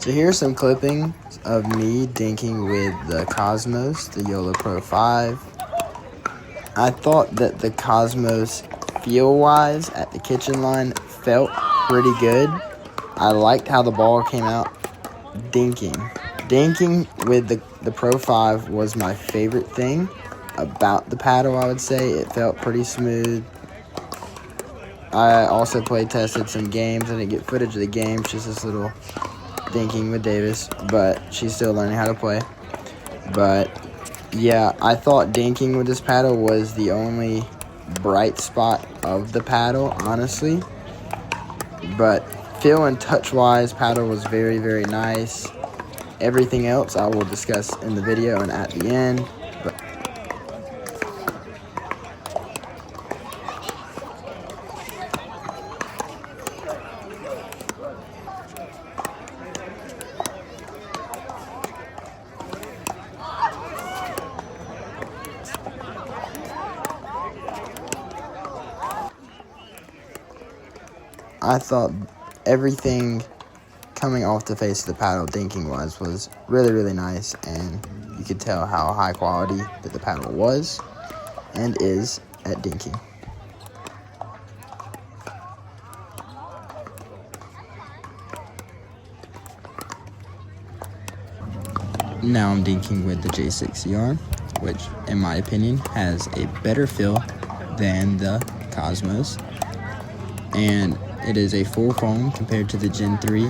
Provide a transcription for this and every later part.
So here's some clippings of me dinking with the Cosmos, the Joola Pro 5. I thought that the Cosmos, feel-wise, at the kitchen line, felt pretty good. I liked how the ball came out dinking. Dinking with the Pro 5 was my favorite thing about the paddle, I would say. It felt pretty smooth. I also tested some games. I didn't get footage of the games, just this little dinking with Davis, but she's still learning how to play. But yeah, I thought dinking with this paddle was the only bright spot of the paddle, honestly. But feel and touch-wise, paddle was very, very nice. Everything else I will discuss in the video and at the end. But I thought everything coming off the face of the paddle, dinking-wise, was really, really nice, and you could tell how high quality that the paddle was and is at dinking. Now I'm dinking with the J6CR, which, in my opinion, has a better feel than the Cosmos, and it is a full foam compared to the Gen 3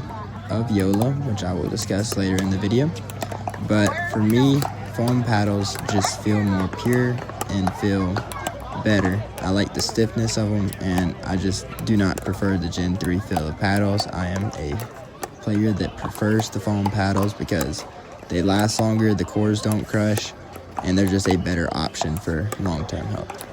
of Joola, which I will discuss later in the video. But for me, foam paddles just feel more pure and feel better. I like the stiffness of them, and I just do not prefer the Gen 3 feel of paddles. I am a player that prefers the foam paddles because they last longer, the cores don't crush, and they're just a better option for long-term health.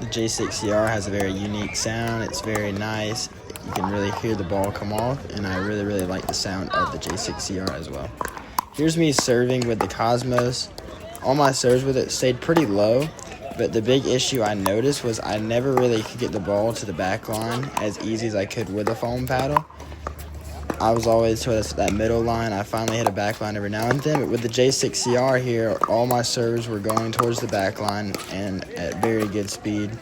The J6CR has a very unique sound. It's very nice. You can really hear the ball come off, and I really, really like the sound of the J6CR as well. Here's me serving with the Cosmos. All my serves with it stayed pretty low, but the big issue I noticed was I never really could get the ball to the back line as easy as I could with a foam paddle. I was always towards that middle line. I finally hit a back line every now and then, but with the J6CR here, all my serves were going towards the back line and at very good speed.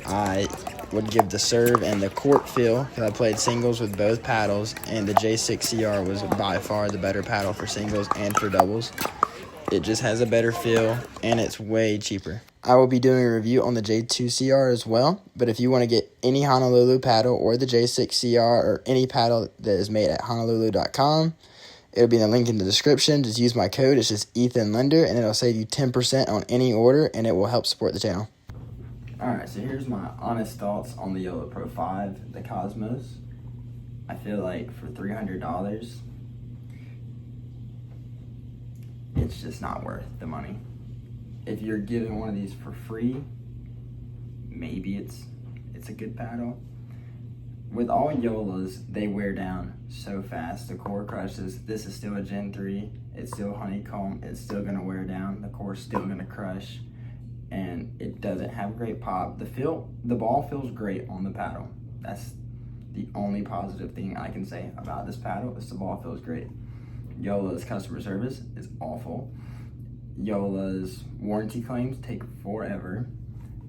I would give the serve and the court feel, because I played singles with both paddles, and the J6CR was by far the better paddle for singles and for doubles. It just has a better feel, and it's way cheaper. I will be doing a review on the J2CR as well, but if you want to get any Honolulu paddle or the J6CR or any paddle that is made at honolulu.com, it'll be in the link in the description. Just use my code. It's just Ethan Linder, and it'll save you 10% on any order, and it will help support the channel. Alright, so here's my honest thoughts on the Joola Pro 5, the Cosmos. I feel like for $300, it's just not worth the money. If you're giving one of these for free, maybe it's a good paddle. With all Joolas, they wear down so fast. The core crushes. This is still a Gen 3. It's still honeycomb. It's still going to wear down. The core's still going to crush. And it doesn't have great pop. The ball feels great on the paddle. That's the only positive thing I can say about this paddle is the ball feels great. Joola's customer service is awful. Joola's warranty claims take forever.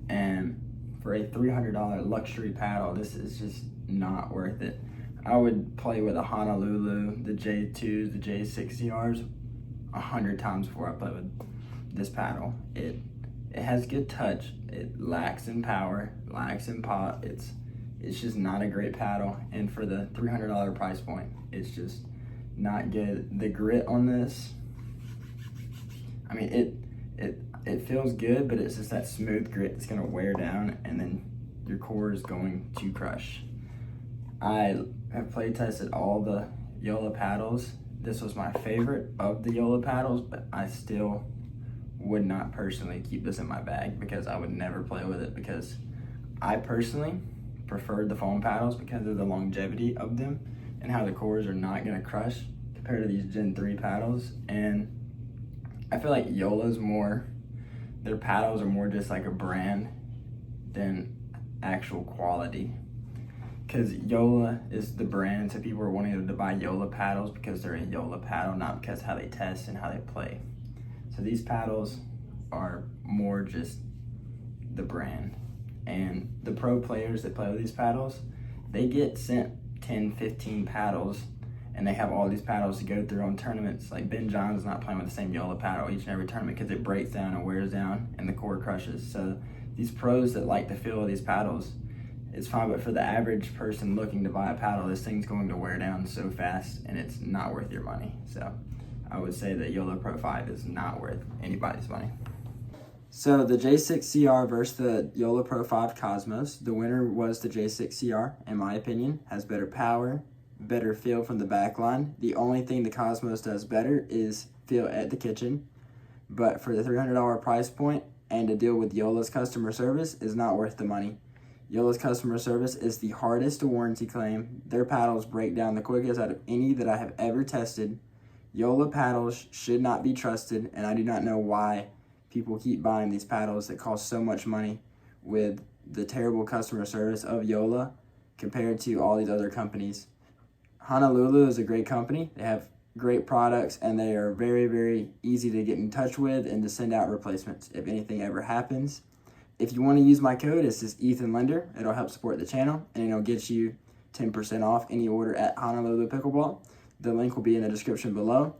And for a $300 luxury paddle, this is just not worth it. I would play with a Honolulu, the J2s, the J6CRs 100 times before I play with this paddle. It has good touch. It lacks in power, lacks in pop. It's just not a great paddle, and for the $300 price point, it's just not good. The grit on this, I mean, it feels good, but it's just that smooth grit that's gonna wear down, and then your core is going to crush. I have play tested all the Joola paddles. This was my favorite of the Joola paddles, but I still would not personally keep this in my bag because I would never play with it, because I personally preferred the foam paddles because of the longevity of them and how the cores are not going to crush compared to these Gen 3 paddles. And I feel like Joola's their paddles are more just like a brand than actual quality. Because Joola is the brand, so people are wanting to buy Joola paddles because they're a Joola paddle, not because how they test and how they play. So these paddles are more just the brand. And the pro players that play with these paddles, they get sent 10, 15 paddles, and they have all these paddles to go through on tournaments. Like Ben John's not playing with the same Joola paddle each and every tournament because it breaks down and wears down and the core crushes. So these pros that like to feel these paddles, it's fine, but for the average person looking to buy a paddle, this thing's going to wear down so fast and it's not worth your money. So I would say that Joola Pro 5 is not worth anybody's money. So the J6CR versus the Joola Pro 5 Cosmos, the winner was the J6CR, in my opinion. Has better power, better feel from the back line. The only thing the Cosmos does better is feel at the kitchen. But for the $300 price point and to deal with Joola's customer service is not worth the money. Joola's customer service is the hardest to warranty claim. Their paddles break down the quickest out of any that I have ever tested. Joola paddles should not be trusted, and I do not know why people keep buying these paddles that cost so much money with the terrible customer service of Joola compared to all these other companies. Honolulu is a great company. They have great products, and they are very, very easy to get in touch with and to send out replacements if anything ever happens. If you want to use my code, it's just Ethan Linder. It'll help support the channel, and it'll get you 10% off any order at Honolulu Pickleball. The link will be in the description below.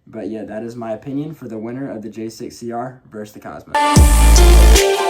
But yeah, that is my opinion for the winner of the J6CR versus the Cosmos.